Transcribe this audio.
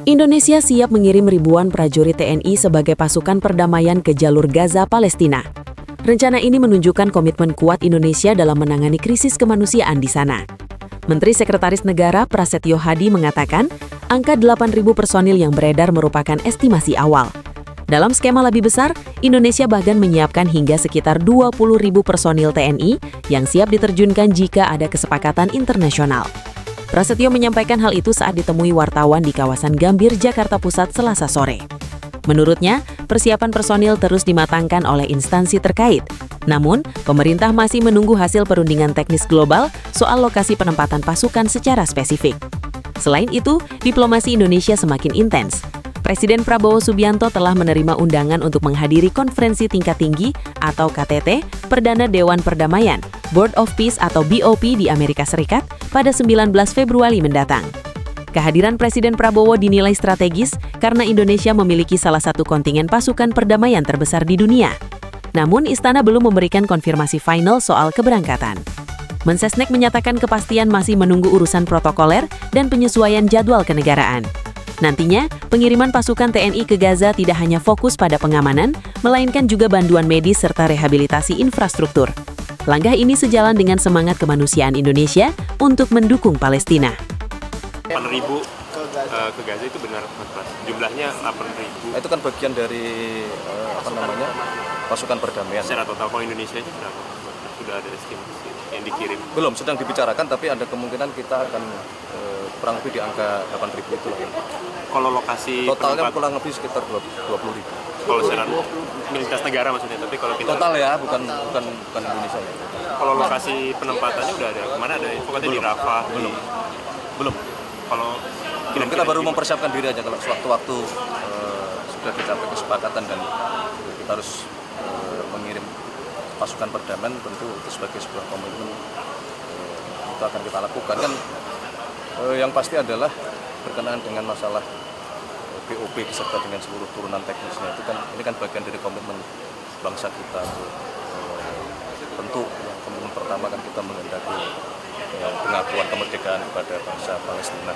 Indonesia siap mengirim ribuan prajurit TNI sebagai pasukan perdamaian ke jalur Gaza, Palestina. Rencana ini menunjukkan komitmen kuat Indonesia dalam menangani krisis kemanusiaan di sana. Menteri Sekretaris Negara Prasetyo Hadi mengatakan, angka 8.000 personil yang beredar merupakan estimasi awal. Dalam skema lebih besar, Indonesia bahkan menyiapkan hingga sekitar 20.000 personil TNI yang siap diterjunkan jika ada kesepakatan internasional. Prasetyo menyampaikan hal itu saat ditemui wartawan di kawasan Gambir, Jakarta Pusat, Selasa sore. Menurutnya, persiapan personil terus dimatangkan oleh instansi terkait. Namun, pemerintah masih menunggu hasil perundingan teknis global soal lokasi penempatan pasukan secara spesifik. Selain itu, diplomasi Indonesia semakin intens. Presiden Prabowo Subianto telah menerima undangan untuk menghadiri konferensi tingkat tinggi atau KTT Perdana Dewan Perdamaian, Board of Peace atau BOP di Amerika Serikat pada 19 Februari mendatang. Kehadiran Presiden Prabowo dinilai strategis karena Indonesia memiliki salah satu kontingen pasukan perdamaian terbesar di dunia. Namun, Istana belum memberikan konfirmasi final soal keberangkatan. Mensesnek menyatakan kepastian masih menunggu urusan protokoler dan penyesuaian jadwal kenegaraan. Nantinya, pengiriman pasukan TNI ke Gaza tidak hanya fokus pada pengamanan, melainkan juga bantuan medis serta rehabilitasi infrastruktur. Langkah ini sejalan dengan semangat kemanusiaan Indonesia untuk mendukung Palestina. 8.000 ke Gaza itu benar, Mas. Jumlahnya 8.000. Itu kan bagian dari pasukan perdamaian. Secara total kalau Indonesia itu berapa? Sudah ada estimasi yang dikirim? Belum, sedang dibicarakan, tapi ada kemungkinan kita akan kurang lebih di angka 8.000 itu lah. Kalau lokasi totalnya kurang lebih sekitar 20.000. Kalau secara militas negara maksudnya, tapi kalau kita total ya, bukan Indonesia ya. Kalau lokasi penempatannya udah ada, kemana ada info katanya di Rafah? Belum. Kalau kita baru mempersiapkan diri aja, kalau sewaktu-waktu sudah dicapai kesepakatan dan kita harus mengirim pasukan perdamaian, tentu itu sebagai sebuah komitmen itu akan kita lakukan kan. Yang pasti adalah berkenaan dengan masalah BOP beserta dengan seluruh turunan teknisnya, itu kan ini kan bagian dari komitmen bangsa kita. Tentu yang komitmen pertama kan kita menghendaki pengakuan kemerdekaan kepada bangsa Palestina.